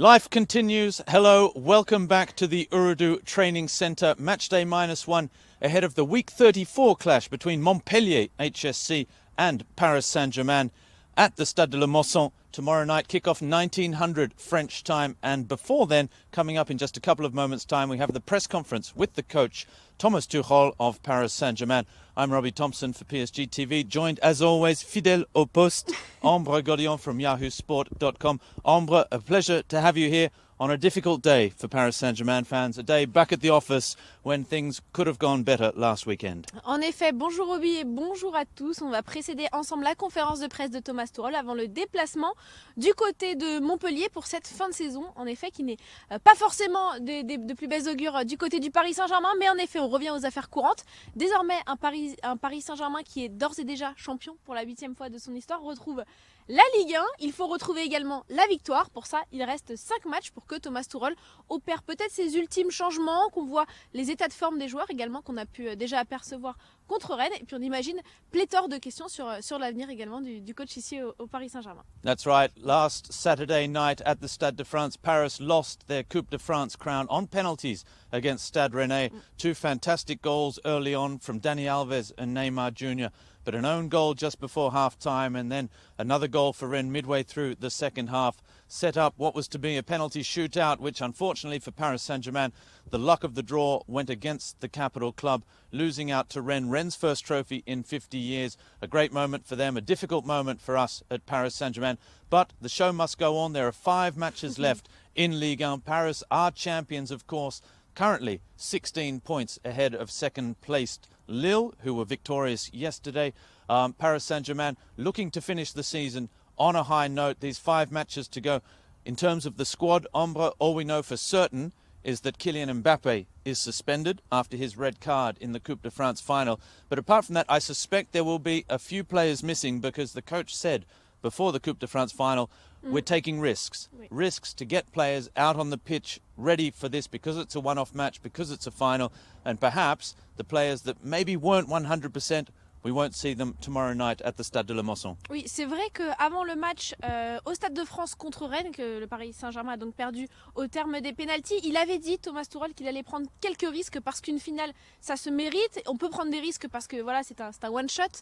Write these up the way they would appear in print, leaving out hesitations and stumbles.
Life continues. Hello, welcome back to the Urdu Training Centre. Matchday -1 ahead of the Week 34 clash between Montpellier HSC and Paris Saint-Germain at the Stade de la Mosson. Tomorrow night, kick-off 1900 French time. And before then, coming up in just a couple of moments' time, we have the press conference with the coach, Thomas Tuchel of Paris Saint-Germain. I'm Robbie Thompson for PSG TV, joined as always, fidèle au poste, Ambre Godillon from yahoosport.com. Ambre, a pleasure to have you here on a difficult day for Paris Saint-Germain fans, a day back at the office when things could have gone better last weekend. En effet, bonjour Robbie et bonjour à tous. On va précéder ensemble la conférence de presse de Thomas Tuchel avant le déplacement du côté de Montpellier pour cette fin de saison, en effet, qui n'est pas forcément de plus belles augures du côté du Paris Saint-Germain, mais en effet, on revient aux affaires courantes. Désormais, un Paris Saint-Germain qui est d'ores et déjà champion pour la 8e fois de son histoire retrouve la Ligue 1, il faut retrouver également la victoire. Pour ça, il reste 5 matchs pour que Thomas Tuchel opère peut-être ses ultimes changements, qu'on voit les états de forme des joueurs également, qu'on a pu déjà apercevoir contre Rennes. Et puis on imagine pléthore de questions sur l'avenir également du coach ici au Paris Saint-Germain. That's right. Last Saturday night at the Stade de France, Paris lost their Coupe de France crown on penalties against Stade Rennais. Two fantastic goals early on from Dani Alves and Neymar Jr., but an own goal just before half-time and then another goal for Rennes midway through the second half set up what was to be a penalty shootout, which unfortunately for Paris Saint-Germain, the luck of the draw went against the capital club, losing out to Rennes. Rennes' first trophy in 50 years. A great moment for them, a difficult moment for us at Paris Saint-Germain. But the show must go on. There are 5 matches left in Ligue 1. Paris are champions, of course, currently 16 points ahead of second-placed Lille, who were victorious yesterday. Paris Saint-Germain looking to finish the season on a high note. These 5 matches to go. In terms of the squad, Ombre, all we know for certain is that Kylian Mbappe is suspended after his red card in the Coupe de France final. But apart from that, I suspect there will be a few players missing because the coach said before the Coupe de France final, we're taking risks. Risks to get players out on the pitch ready for this because it's a one-off match, because it's a final, and perhaps the players that maybe weren't 100%, we won't see them tomorrow night at the Stade de la Mosson. Oui, c'est vrai qu'avant le match au Stade de France contre Rennes, que le Paris Saint-Germain a donc perdu au terme des pénaltys, il avait dit, Thomas Tuchel, qu'il allait prendre quelques risques parce qu'une finale, ça se mérite. On peut prendre des risques parce que voilà, c'est un one-shot.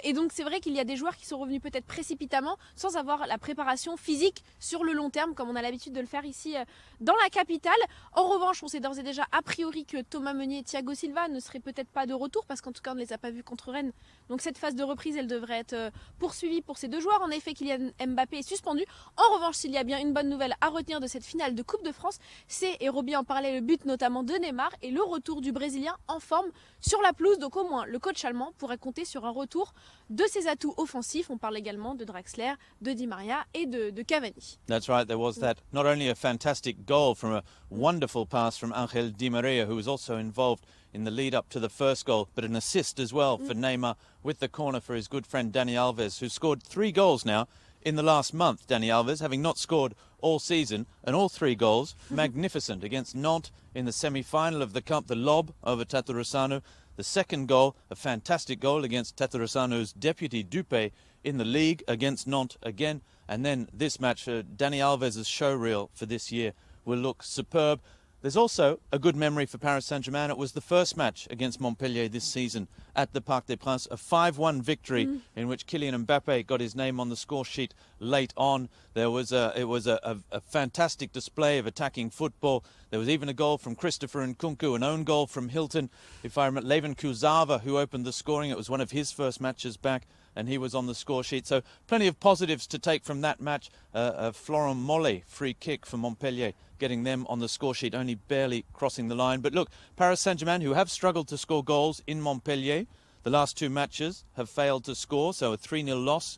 Et donc c'est vrai qu'il y a des joueurs qui sont revenus peut-être précipitamment sans avoir la préparation physique sur le long terme, comme on a l'habitude de le faire ici dans la capitale. En revanche, on sait d'ores et déjà a priori que Thomas Meunier et Thiago Silva ne seraient peut-être pas de retour parce qu'en tout cas on ne les a pas vus contre Rennes. Donc cette phase de reprise, elle devrait être poursuivie pour ces deux joueurs. En effet, Kylian Mbappé est suspendu. En revanche, s'il y a bien une bonne nouvelle à retenir de cette finale de Coupe de France, c'est, et Robbie en parlait, le but notamment de Neymar et le retour du Brésilien en forme sur la pelouse. Donc au moins, le coach allemand pourrait compter sur un retour de ses atouts offensifs. On parle également de Draxler, de Di Maria et de Cavani. That's right, there was that. Not only a fantastic goal from a wonderful pass from Angel Di Maria, who was also involved in the lead up to the first goal, but an assist as well for Neymar with the corner for his good friend Dani Alves, who scored 3 goals now in the last month. Dani Alves, having not scored all season, and all 3 goals magnificent against Nantes in the semi-final of the Cup, the lob over Tatarusanu. The second goal, a fantastic goal against Tatarasanu's deputy Dupé in the league against Nantes again. And then this match, Dani Alves' showreel for this year will look superb. There's also a good memory for Paris Saint-Germain. It was the first match against Montpellier this season at the Parc des Princes, a 5-1 victory in which Kylian Mbappe got his name on the score sheet late on. It was a fantastic display of attacking football. There was even a goal from Christopher Nkunku, an own goal from Hilton. If I remember, Leven Kurzawa, who opened the scoring. It was one of his first matches back, and he was on the score sheet. So plenty of positives to take from that match. A Florent Mollet free kick for Montpellier, getting them on the score sheet, only barely crossing the line. But look, Paris Saint-Germain, who have struggled to score goals in Montpellier, the last 2 matches have failed to score, so a 3-0 loss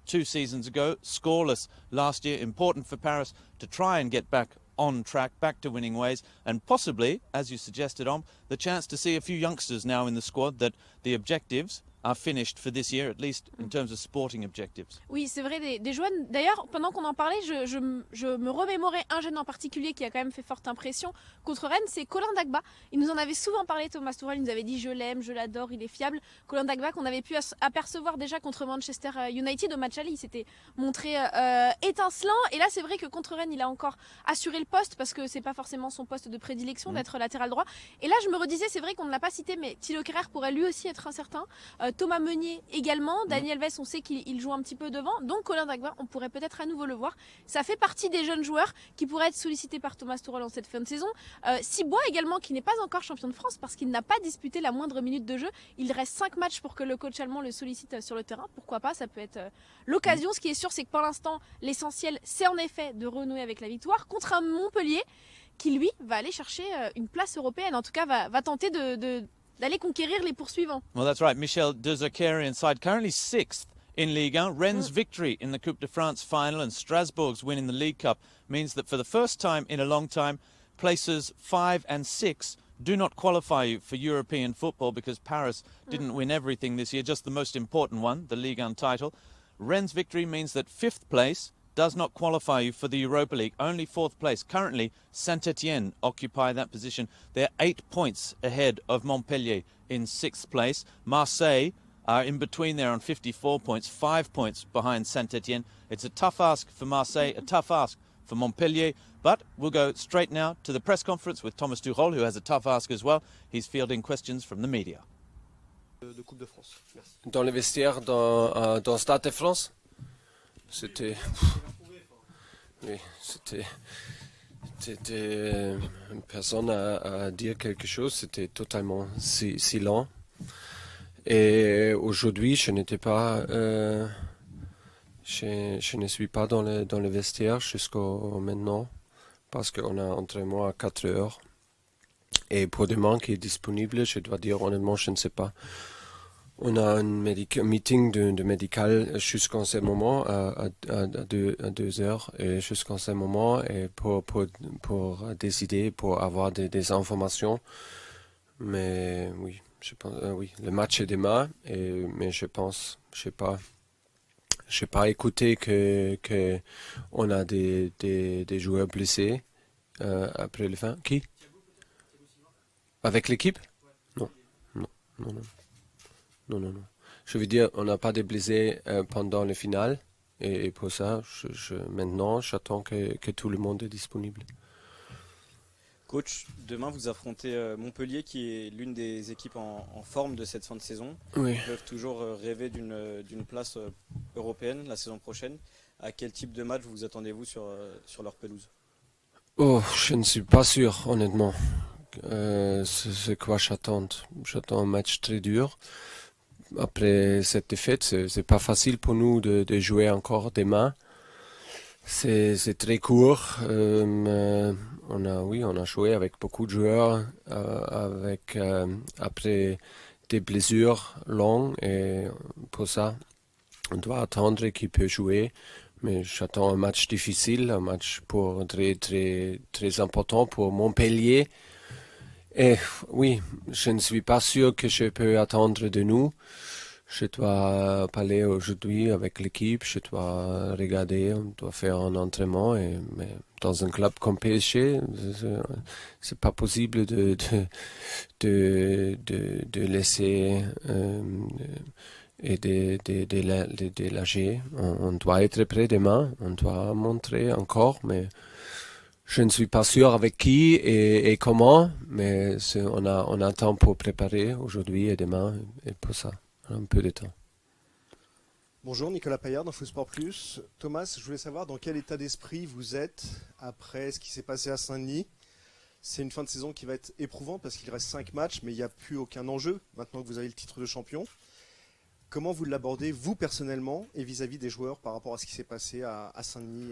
2 seasons ago, scoreless last year. Important for Paris to try and get back on track, back to winning ways, and possibly, as you suggested, the chance to see a few youngsters now in the squad, that the objectives are finished for this year, at least in terms of sporting objectives. Oui, c'est vrai, des joueurs. D'ailleurs, pendant qu'on en parlait, je me remémorais un jeune en particulier qui a quand même fait forte impression contre Rennes, c'est Colin Dagba. Il nous en avait souvent parlé, Thomas Tuchel, il nous avait dit je l'aime, je l'adore, il est fiable. Colin Dagba qu'on avait pu apercevoir déjà contre Manchester United au match aller, il s'était montré étincelant. Et là, c'est vrai que contre Rennes, il a encore assuré le poste parce que c'est pas forcément son poste de prédilection d'être latéral droit. Et là, je me redisais, c'est vrai qu'on ne l'a pas cité, mais Thilo Kehrer pourrait lui aussi être incertain. Thomas Meunier également, Daniel Alves, on sait qu'il joue un petit peu devant, donc Colin Dagba, on pourrait peut-être à nouveau le voir. Ça fait partie des jeunes joueurs qui pourraient être sollicités par Thomas Tuchel en cette fin de saison. Cibois également, qui n'est pas encore champion de France parce qu'il n'a pas disputé la moindre minute de jeu. Il reste 5 matchs pour que le coach allemand le sollicite sur le terrain. Pourquoi pas, ça peut être l'occasion. Ce qui est sûr, c'est que pour l'instant, l'essentiel, c'est en effet de renouer avec la victoire contre un Montpellier qui, lui, va aller chercher une place européenne. En tout cas, va tenter d'aller conquérir les poursuivants. Well, that's right. Michel de Zakarian side currently 6th in Ligue 1. Rennes' victory in the Coupe de France final and Strasbourg's win in the League Cup means that for the first time in a long time, places 5 and 6 do not qualify you for European football because Paris didn't win everything this year, just the most important one, the Ligue 1 title. Rennes' victory means that 5th place does not qualify you for the Europa League. Only 4th place. Currently, Saint-Etienne occupy that position. They're 8 points ahead of Montpellier in 6th place. Marseille are in between there on 54 points, 5 points behind Saint-Etienne. It's a tough ask for Marseille, a tough ask for Montpellier. But we'll go straight now to the press conference with Thomas Tuchel, who has a tough ask as well. He's fielding questions from the media. De Coupe de France. Merci. Dans les vestiaires, dans Stade de France, c'était... Oui, c'était personne à dire quelque chose, c'était totalement silent. Et aujourd'hui, je n'étais pas... je ne suis pas dans le vestiaire jusqu'au maintenant, parce qu'on a entraînement à 4 heures. Et pour demain qui est disponible, je dois dire honnêtement, je ne sais pas. On a un meeting de médical jusqu'en ce moment à 2 heures et jusqu'en ce moment et pour décider, pour avoir des informations. Mais oui, je pense, oui, le match est demain mais je pense, je sais pas écouté que on a des joueurs blessés après le fin. Qui? Avec l'équipe? Non. Non. Je veux dire, on n'a pas de blessés pendant le final. Et pour ça, maintenant, j'attends que tout le monde est disponible. Coach, demain vous affrontez Montpellier qui est l'une des équipes en forme de cette fin de saison. Oui. Ils peuvent toujours rêver d'une place européenne la saison prochaine. À quel type de match vous attendez-vous sur leur pelouse? Oh, je ne suis pas sûr, honnêtement. C'est quoi j'attends? J'attends un match très dur. Après cette défaite, c'est pas facile pour nous de jouer encore demain. C'est très court. On a joué avec beaucoup de joueurs après des blessures longues et pour ça, on doit attendre qui peut jouer. Mais j'attends un match difficile, un match très très très important pour Montpellier. Et oui, je ne suis pas sûr que je peux attendre de nous. Je dois parler aujourd'hui avec l'équipe, je dois regarder, on doit faire un entraînement. Mais dans un club comme PSG, c'est pas possible de laisser et de lâcher. On doit être prêt demain, on doit montrer encore, mais je ne suis pas sûr avec qui et comment, mais on a temps pour préparer aujourd'hui et demain, et pour ça, un peu de temps. Bonjour, Nicolas Paillard d'Info Sport Plus. Thomas, je voulais savoir dans quel état d'esprit vous êtes après ce qui s'est passé à Saint-Denis. C'est une fin de saison qui va être éprouvante parce qu'il reste 5 matchs, mais il n'y a plus aucun enjeu maintenant que vous avez le titre de champion. Comment vous l'abordez, vous personnellement, et vis-à-vis des joueurs par rapport à ce qui s'est passé à Saint-Denis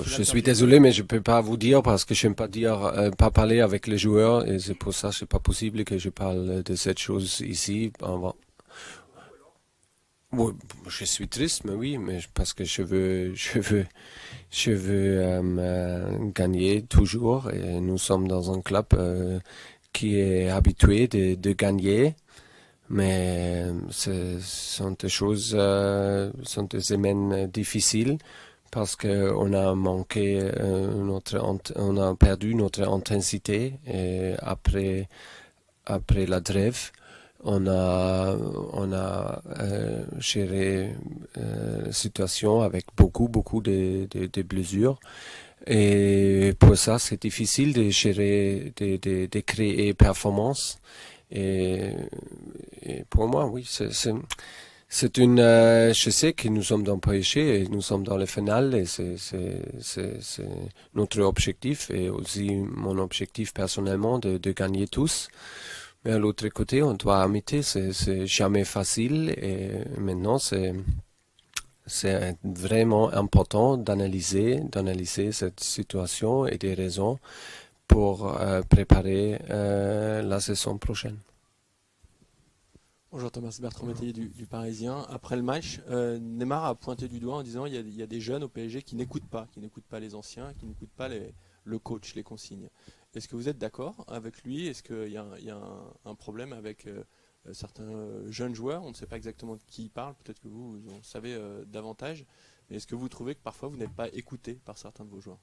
je suis désolé, mais je ne peux pas vous dire parce que je n'aime pas parler avec les joueurs et c'est pour ça que ce n'est pas possible que je parle de cette chose ici. Bon, je suis triste, mais oui, mais parce que je veux gagner toujours et nous sommes dans un club qui est habitué de gagner. Mais ce sont des choses, sont des semaines difficiles parce qu'on a manqué on a perdu notre intensité et après la trêve. On a géré la situation avec beaucoup de blessures. Et pour ça, c'est difficile de gérer, de créer performance. Et pour moi, oui, c'est une. Je sais que nous sommes dans le PSG et nous sommes dans le final et c'est notre objectif et aussi mon objectif personnellement de gagner tous. Mais à l'autre côté, on doit admettre, c'est jamais facile et maintenant c'est vraiment important d'analyser cette situation et des raisons pour préparer la saison prochaine. Bonjour Thomas, Bertrand Métayer du Parisien. Après le match, Neymar a pointé du doigt en disant il y a des jeunes au PSG qui n'écoutent pas les anciens, qui n'écoutent pas le coach, les consignes. Est-ce que vous êtes d'accord avec lui? Est-ce qu'il y a un problème avec certains jeunes joueurs? On ne sait pas exactement de qui il parle, peut-être que vous en savez davantage. Mais est-ce que vous trouvez que parfois vous n'êtes pas écouté par certains de vos joueurs?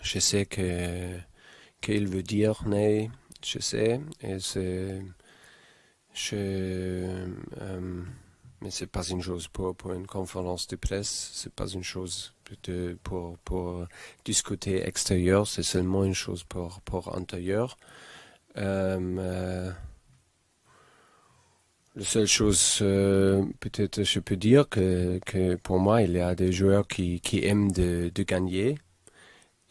Je sais qu'il veut dire nee, je sais, et mais c'est pas une chose pour une conférence de presse, c'est pas une chose pour discuter extérieur, c'est seulement une chose pour intérieur. La seule chose, peut-être je peux dire que pour moi, il y a des joueurs qui aiment de gagner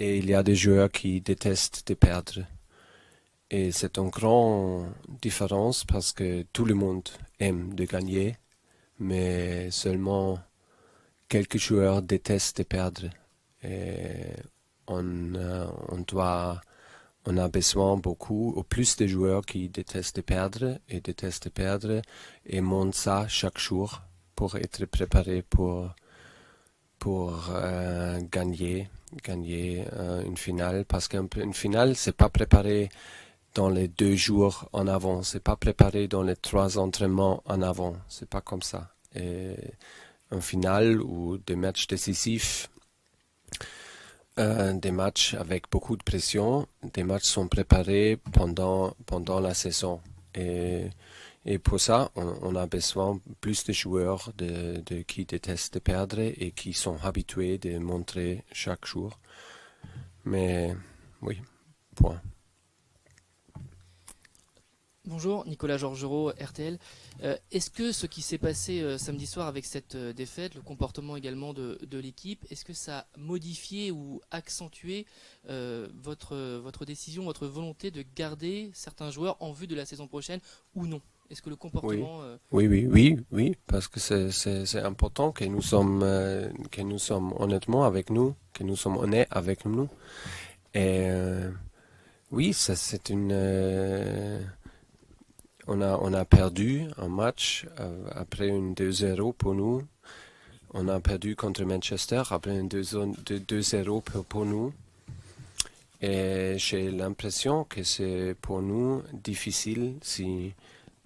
et il y a des joueurs qui détestent de perdre. Et c'est une grande différence parce que tout le monde aime de gagner, mais seulement quelques joueurs détestent de perdre. Et on a besoin beaucoup, ou plus de joueurs qui détestent de perdre et montrent ça chaque jour pour être préparés pour gagner une finale. Parce qu'une finale, c'est pas préparé dans les 2 jours en avant, c'est pas préparé dans les 3 entraînements en avant, c'est pas comme ça. Et un final ou des matchs décisifs, des matchs avec beaucoup de pression, des matchs sont préparés pendant la saison. Et pour ça, on a besoin plus de joueurs qui détestent de perdre et qui sont habitués de montrer chaque jour. Mais oui, point. Bonjour, Nicolas Georgerot, RTL. Est-ce que ce qui s'est passé samedi soir avec cette défaite, le comportement également de l'équipe, est-ce que ça a modifié ou accentué votre décision, votre volonté de garder certains joueurs en vue de la saison prochaine ou non? Est-ce que le comportement... Oui, parce que c'est important que nous sommes honnêtement avec nous, que nous sommes honnêtes avec nous. Et oui, ça c'est une... On a perdu un match après une 2-0 pour nous. On a perdu contre Manchester après une 2-0 pour nous. Et j'ai l'impression que c'est pour nous difficile si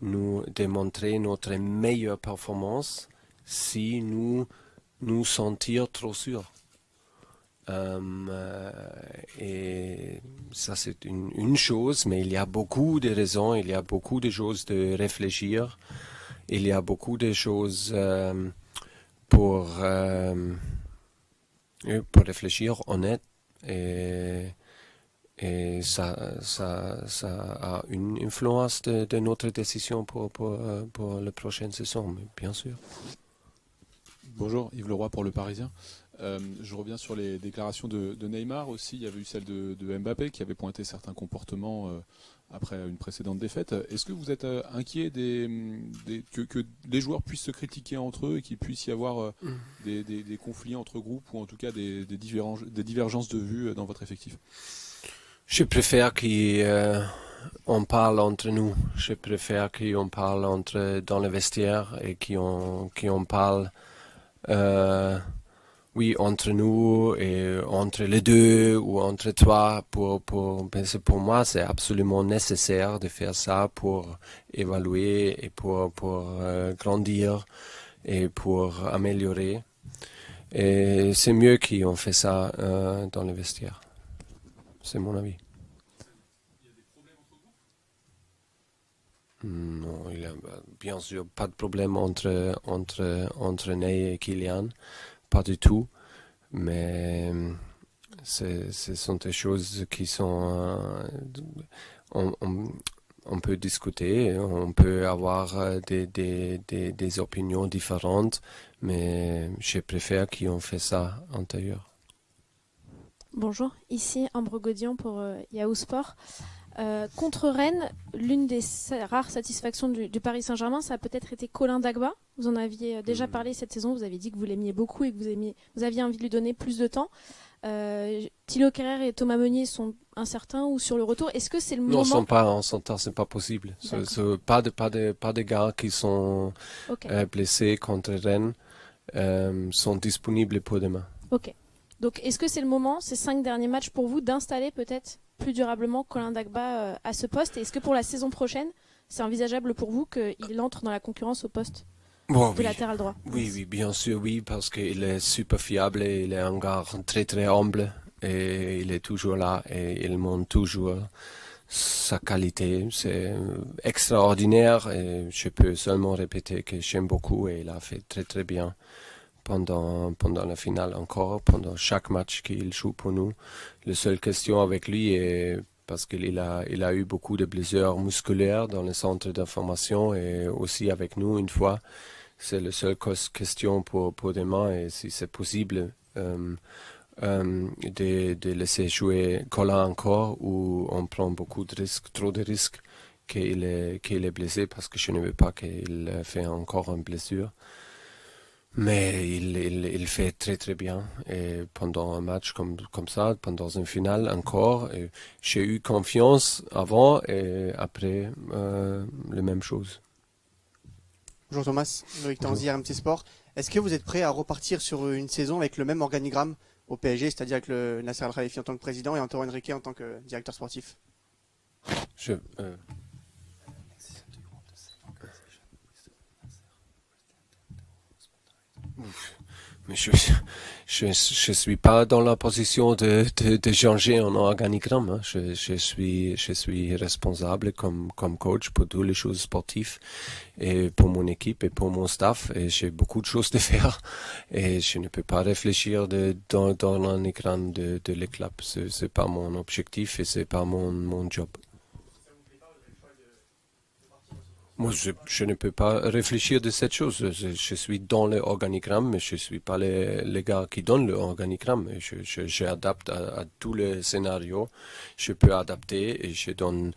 nous démontrer notre meilleure performance si nous sentir trop sûrs. Et ça c'est une chose, mais il y a beaucoup de raisons, il y a beaucoup de choses de réfléchir, il y a beaucoup de choses pour réfléchir honnête et ça a une influence de notre décision pour la prochaine saison, mais bien sûr. Bonjour, Yves Leroy pour Le Parisien. Je reviens sur les déclarations de Neymar aussi. Il y avait eu celle de Mbappé qui avait pointé certains comportements après une précédente défaite. Est-ce que vous êtes inquiet que les joueurs puissent se critiquer entre eux et qu'il puisse y avoir des conflits entre groupes ou en tout cas des divergences de vues dans votre effectif? Je préfère qu'on parle entre nous. Je préfère qu'on parle dans le vestiaire et qu'on parle Oui, entre nous et entre les deux ou entre toi, pour moi, c'est absolument nécessaire de faire ça pour évaluer et pour grandir et pour améliorer. Et c'est mieux qu'on fait ça dans les vestiaires. C'est mon avis. Non, il y a bien sûr pas de problème entre Ney et Kylian. Pas du tout, mais ce sont des choses qui sont... on peut discuter, on peut avoir des opinions différentes, mais je préfère qu'on fait ça antérieur. Bonjour, ici Ambre Gaudian pour Yahoo Sport. Contre Rennes, l'une des rares satisfactions du Paris Saint-Germain, ça a peut-être été Colin Dagba. Vous en aviez déjà parlé cette saison, vous avez dit que vous l'aimiez beaucoup et que vous aviez envie de lui donner plus de temps. Thilo Kehrer et Thomas Meunier sont incertains ou sur le retour. Est-ce que c'est le moment... Non, ils sont pas incertains, c'est pas possible. Pas de gars qui sont blessés contre Rennes sont disponibles pour demain. Ok. Donc est-ce que c'est le moment, ces 5 derniers matchs pour vous, d'installer peut-être plus durablement Colin Dagba à ce poste? Et est-ce que pour la saison prochaine, c'est envisageable pour vous qu'il entre dans la concurrence au poste de latéral droit? Oui, bien sûr, oui, parce qu'il est super fiable et il est un gars très très humble et il est toujours là et il montre toujours sa qualité. C'est extraordinaire et je peux seulement répéter que j'aime beaucoup et il a fait très très bien pendant la finale encore, pendant chaque match qu'il joue pour nous. La seule question avec lui est parce qu'il a eu beaucoup de blessures musculaires dans le centre d'information et aussi avec nous une fois. C'est la seule question pour demain et si c'est possible de laisser jouer Colin encore ou on prend beaucoup de risques, trop de risques qu'il est blessé parce que je ne veux pas qu'il fait encore une blessure. Mais il fait très très bien et pendant un match comme ça, pendant une finale encore, j'ai eu confiance avant et après la même chose. Bonjour Thomas, Loïc Tanzi, RMC Sport. Est-ce que vous êtes prêt à repartir sur une saison avec le même organigramme au PSG, c'est-à-dire avec le Nasser Al-Khelaifi en tant que président et Antonio Henrique en tant que directeur sportif? Mais je suis pas dans la position de changer un organigramme. Hein. Je suis responsable comme coach pour toutes les choses sportives et pour mon équipe et pour mon staff et j'ai beaucoup de choses à faire et je ne peux pas réfléchir dans l'organigramme de l'éclat. C'est pas mon objectif et c'est pas mon job. Moi, je ne peux pas réfléchir de cette chose. Je suis dans l'organigramme, mais je ne suis pas les gars qui donnent l'organigramme. J'adapte à tous les scénarios. Je peux adapter et je donne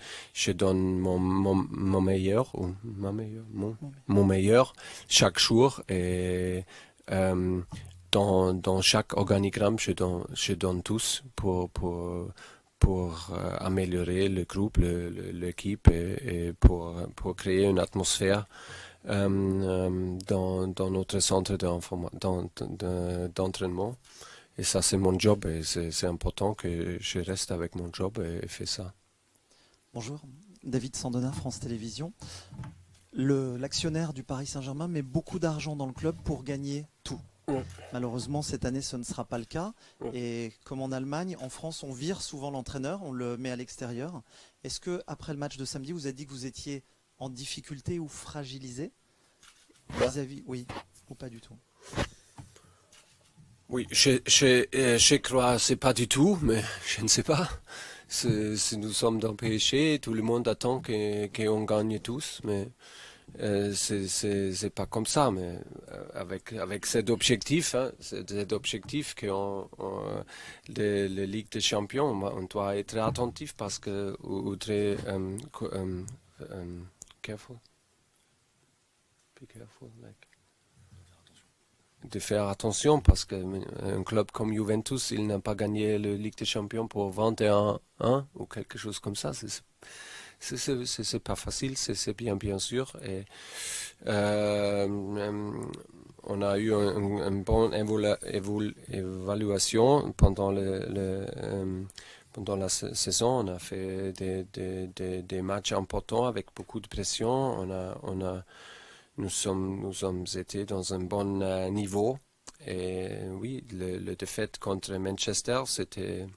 mon meilleur, ou mon meilleur chaque jour. Et dans chaque organigramme, je donne tous pour améliorer le groupe, l'équipe et pour créer une atmosphère dans notre centre d'entraînement. Et ça, c'est mon job et c'est important que je reste avec mon job et fais ça. Bonjour, David Sandona, France Télévisions. L'actionnaire du Paris Saint-Germain met beaucoup d'argent dans le club pour gagner tout. Malheureusement, cette année, ce ne sera pas le cas. Et comme en Allemagne, en France, on vire souvent l'entraîneur, on le met à l'extérieur. Est-ce que après le match de samedi, vous avez dit que vous étiez en difficulté ou fragilisé vis-à-vis, oui, ou pas du tout? Oui, je crois, c'est pas du tout, mais je ne sais pas. Si nous sommes dans le PSG, tout le monde attend qu'on gagne tous, mais c'est pas comme ça, mais avec cet objectif, hein, cet objectif que la Ligue des Champions, on doit être attentif parce que ou très careful, be careful, de faire attention parce qu'un club comme Juventus, il n'a pas gagné la Ligue des Champions pour 21 ans ou quelque chose comme ça. C'est pas facile, c'est bien sûr. Et on a eu une bonne évaluation pendant pendant la saison. On a fait des matchs importants avec beaucoup de pression. Nous sommes été dans un bon niveau. Et oui, le défaite contre Manchester, c'était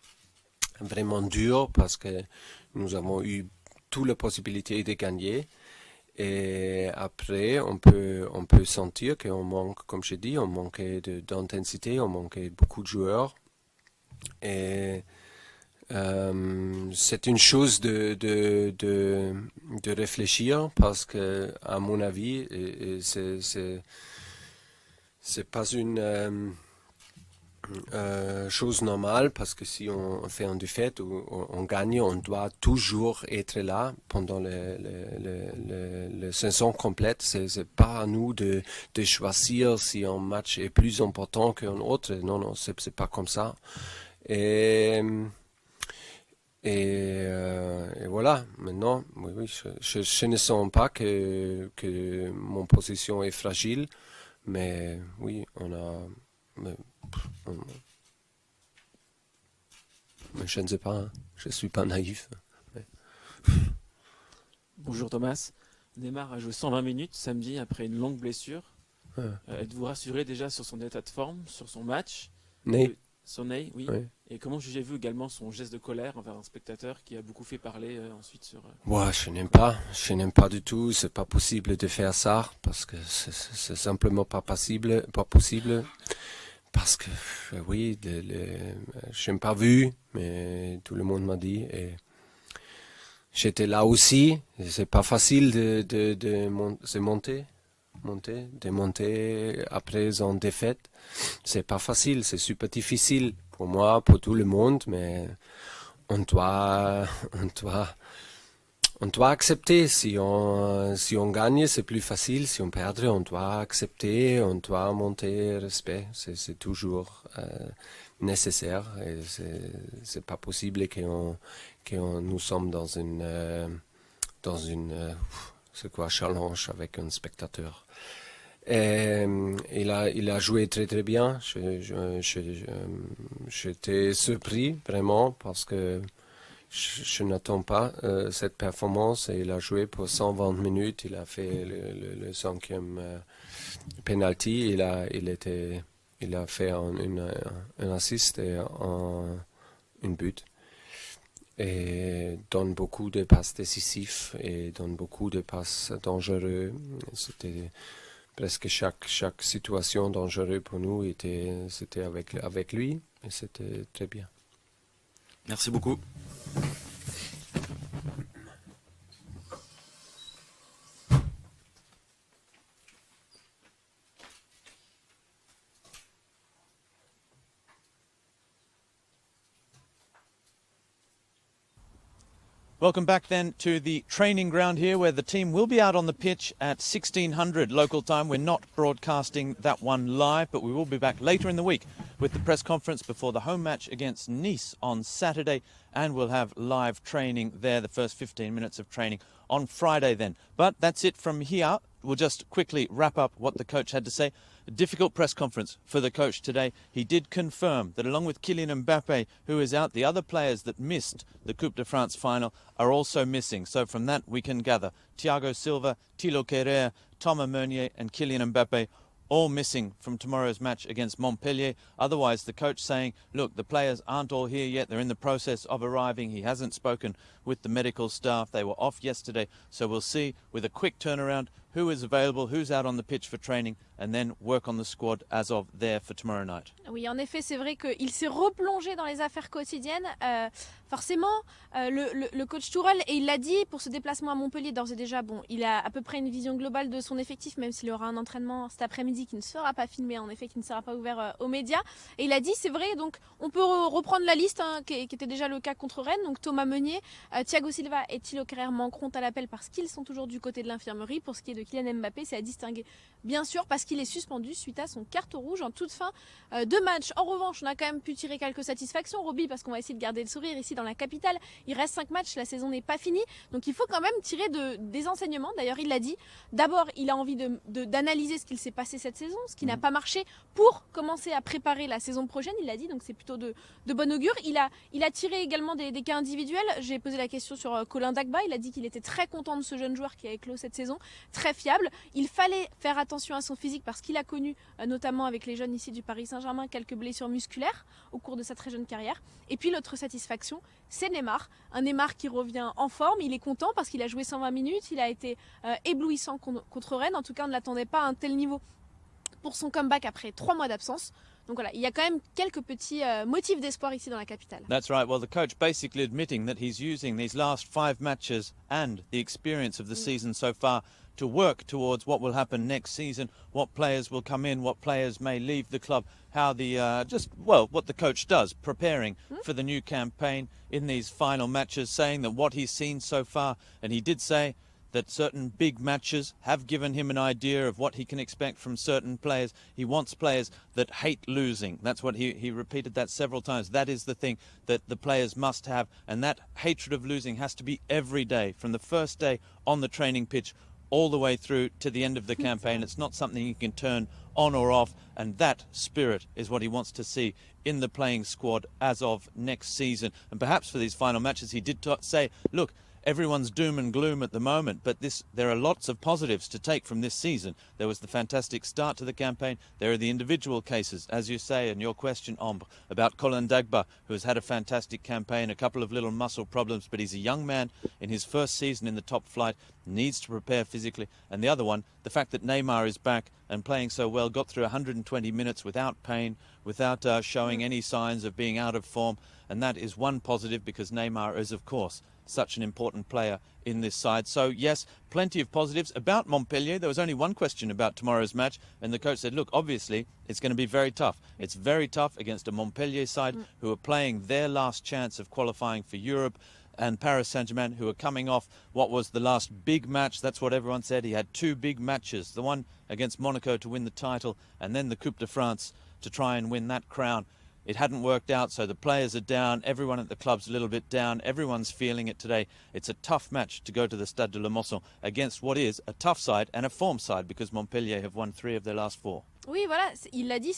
vraiment dur parce que nous avons eu toutes les possibilités de gagner. Et après, on peut sentir qu'on manque, comme je dis, on manquait d'intensité, on manquait beaucoup de joueurs. Et c'est une chose de réfléchir parce que, à mon avis, c'est pas une chose normale parce que si on fait une défaite ou on gagne, on doit toujours être là pendant la saison complète. C'est pas à nous de choisir si un match est plus important qu'un autre. Non, c'est pas comme ça. Et voilà, maintenant, oui, je ne sens pas que mon position est fragile, mais oui, mais je ne sais pas, hein. Je ne suis pas naïf. Mais... Bonjour Thomas. Neymar a joué 120 minutes samedi après une longue blessure. Êtes-vous rassuré déjà sur son état de forme, sur son match? Son nez, oui. Et comment jugez-vous également son geste de colère envers un spectateur qui a beaucoup fait parler ensuite sur... Je n'aime pas du tout. C'est pas possible de faire ça parce que c'est simplement pas possible. Parce que oui, je n'ai pas vu, mais tout le monde m'a dit. Et j'étais là aussi. C'est pas facile de monter après une défaite. C'est pas facile, c'est super difficile pour moi, pour tout le monde, mais on doit accepter. Si on gagne, c'est plus facile. Si on perd, on doit accepter, on doit monter respect. C'est toujours nécessaire. Et c'est pas possible que nous sommes dans une c'est quoi, challenge avec un spectateur. Et il a joué très très bien. J'étais surpris vraiment parce que je n'attends pas cette performance. Et il a joué pour 120 minutes. Il a fait le 5e penalty. Il a fait un assist et un but. Et donne beaucoup de passes décisives et donne beaucoup de passes dangereuses. C'était presque chaque situation dangereuse pour nous c'était avec lui et c'était très bien. Merci beaucoup. Welcome back then to the training ground here where the team will be out on the pitch at 1600 local time. We're not broadcasting that one live, but we will be back later in the week with the press conference before the home match against Nice on Saturday, and we'll have live training there, the first 15 minutes of training on Friday then. But that's it from here. We'll just quickly wrap up what the coach had to say. A difficult press conference for the coach today. He did confirm that along with Kylian Mbappe, who is out, the other players that missed the Coupe de France final are also missing. So from that we can gather Thiago Silva, Thilo Kehrer, Thomas Meunier and Kylian Mbappe all missing from tomorrow's match against Montpellier. Otherwise, the coach saying, look, the players aren't all here yet. They're in the process of arriving. He hasn't spoken with the medical staff. They were off yesterday. So we'll see with a quick turnaround who is available, who's out on the pitch for training, and then work on the squad as of there for tomorrow night. Oui, en effet, c'est vrai qu'il s'est replongé dans les affaires quotidiennes. Forcément, le coach Tuchel, et il l'a dit, pour ce déplacement à Montpellier, d'ores et déjà, bon, il a à peu près une vision globale de son effectif, même s'il aura un entraînement cet après-midi qui ne sera pas filmé, en effet, qui ne sera pas ouvert aux médias. Et il a dit, c'est vrai, donc on peut reprendre la liste, hein, qui était déjà le cas contre Rennes. Donc Thomas Meunier, Thiago Silva et Thilo Kehrer manqueront à l'appel parce qu'ils sont toujours du côté de l'infirmerie. Pour ce qui est de de Kylian Mbappé, c'est à distinguer. Bien sûr, parce qu'il est suspendu suite à son carton rouge en toute fin de match. En revanche, on a quand même pu tirer quelques satisfactions, Roby, parce qu'on va essayer de garder le sourire ici dans la capitale. Il reste 5 matchs, la saison n'est pas finie. Donc il faut quand même tirer des enseignements. D'ailleurs, il l'a dit. D'abord, il a envie d'analyser ce qu'il s'est passé cette saison, ce qui n'a pas marché, pour commencer à préparer la saison prochaine, il l'a dit. Donc c'est plutôt de bon augure. Il a tiré également des cas individuels. J'ai posé la question sur Colin Dagba. Il a dit qu'il était très content de ce jeune joueur qui a éclos cette saison, très fiable. Il fallait faire attention à son physique parce qu'il a connu, notamment avec les jeunes ici du Paris Saint-Germain, quelques blessures musculaires au cours de sa très jeune carrière. Et puis l'autre satisfaction, c'est Neymar. Un Neymar qui revient en forme. Il est content parce qu'il a joué 120 minutes. Il a été éblouissant contre Rennes. En tout cas, on ne l'attendait pas à un tel niveau pour son comeback après 3 mois d'absence. Donc voilà, il y a quand même quelques petits motifs d'espoir ici dans la capitale. That's right. Well, the coach basically admitting that he's using these last 5 matches and the experience of the season so far to work towards what will happen next season, what players will come in, what players may leave the club, how what the coach does, preparing for the new campaign in these final matches, saying that what he's seen so far, and he did say that certain big matches have given him an idea of what he can expect from certain players. He wants players that hate losing. That's what he repeated that several times. That is the thing that the players must have, and that hatred of losing has to be every day, from the first day on the training pitch all the way through to the end of the campaign. It's not something you can turn on or off, and that spirit is what he wants to see in the playing squad as of next season. And perhaps for these final matches, he did say, look, everyone's doom and gloom at the moment, but there are lots of positives to take from this season. There was the fantastic start to the campaign. There are the individual cases, as you say, and your question, Ombre, about Colin Dagba, who has had a fantastic campaign, a couple of little muscle problems, but he's a young man in his first season in the top flight, needs to prepare physically. And the other one, the fact that Neymar is back and playing so well, got through 120 minutes without pain, without showing any signs of being out of form. And that is one positive, because Neymar is, of course, such an important player in this side. So yes, plenty of positives. About Montpellier, there was only one question about tomorrow's match, and the coach said, look, obviously it's going to be very tough. It's very tough against a Montpellier side who are playing their last chance of qualifying for Europe, and Paris Saint-Germain, who are coming off what was the last big match. That's what everyone said. He had 2 big matches, the one against Monaco to win the title, and then the Coupe de France to try and win that crown. It hadn't worked out, so the players are down. Everyone at the club's a little bit down. Everyone's feeling it today. It's a tough match to go to the Stade de la Mosson against what is a tough side and a form side, because Montpellier have won 3 of their last 4. Oui, voilà, il l'a dit,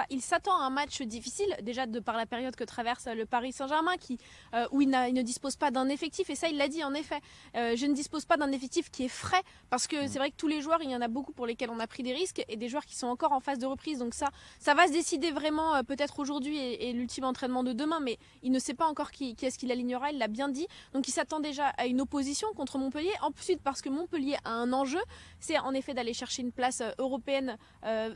il s'attend à un match difficile, déjà de par la période que traverse le Paris Saint-Germain, où il ne dispose pas d'un effectif, et ça il l'a dit en effet, je ne dispose pas d'un effectif qui est frais, parce que c'est vrai que tous les joueurs, il y en a beaucoup pour lesquels on a pris des risques, et des joueurs qui sont encore en phase de reprise, donc ça va se décider vraiment peut-être aujourd'hui et l'ultime entraînement de demain, mais il ne sait pas encore qui est-ce qu'il alignera, il l'a bien dit, donc il s'attend déjà à une opposition contre Montpellier, ensuite parce que Montpellier a un enjeu, c'est en effet d'aller chercher une place européenne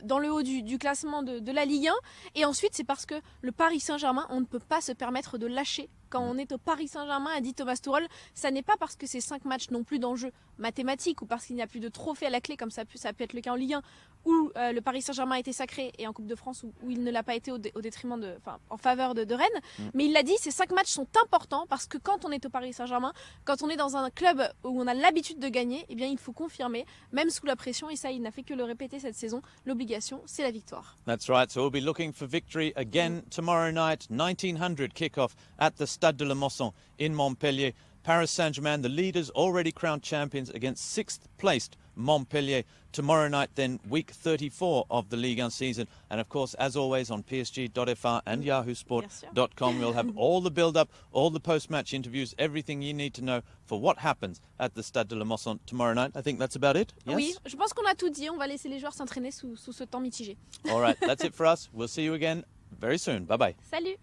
dans le haut du classement de la Ligue 1, et ensuite c'est parce que le Paris Saint-Germain, on ne peut pas se permettre de lâcher. Quand on est au Paris Saint-Germain, a dit Thomas Tuchel, ça n'est pas parce que ces 5 matchs n'ont plus d'enjeu mathématique ou parce qu'il n'y a plus de trophée à la clé, comme ça peut être le cas en Ligue 1, où le Paris Saint-Germain a été sacré, et en Coupe de France où il ne l'a pas été au détriment en faveur de Rennes. Mais il l'a dit, ces 5 matchs sont importants parce que quand on est au Paris Saint-Germain, quand on est dans un club où on a l'habitude de gagner, eh bien il faut confirmer, même sous la pression, et ça il n'a fait que le répéter cette saison, l'obligation c'est la victoire. That's right, so we'll be looking for victory again tomorrow night, 1900 kick-off at the Stade de la Mosson in Montpellier. Paris Saint-Germain, the leaders, already crowned champions against 6th placed Montpellier. Tomorrow night then, week 34 of the Ligue 1 season. And of course, as always, on PSG.fr and yahoosport.com, we'll have all the build-up, all the post-match interviews, everything you need to know for what happens at the Stade de la Mosson tomorrow night. I think that's about it. Yes? Oui, je pense qu'on a tout dit. On va laisser les joueurs s'entraîner sous ce temps mitigé. All right, that's it for us. We'll see you again very soon. Bye-bye. Salut!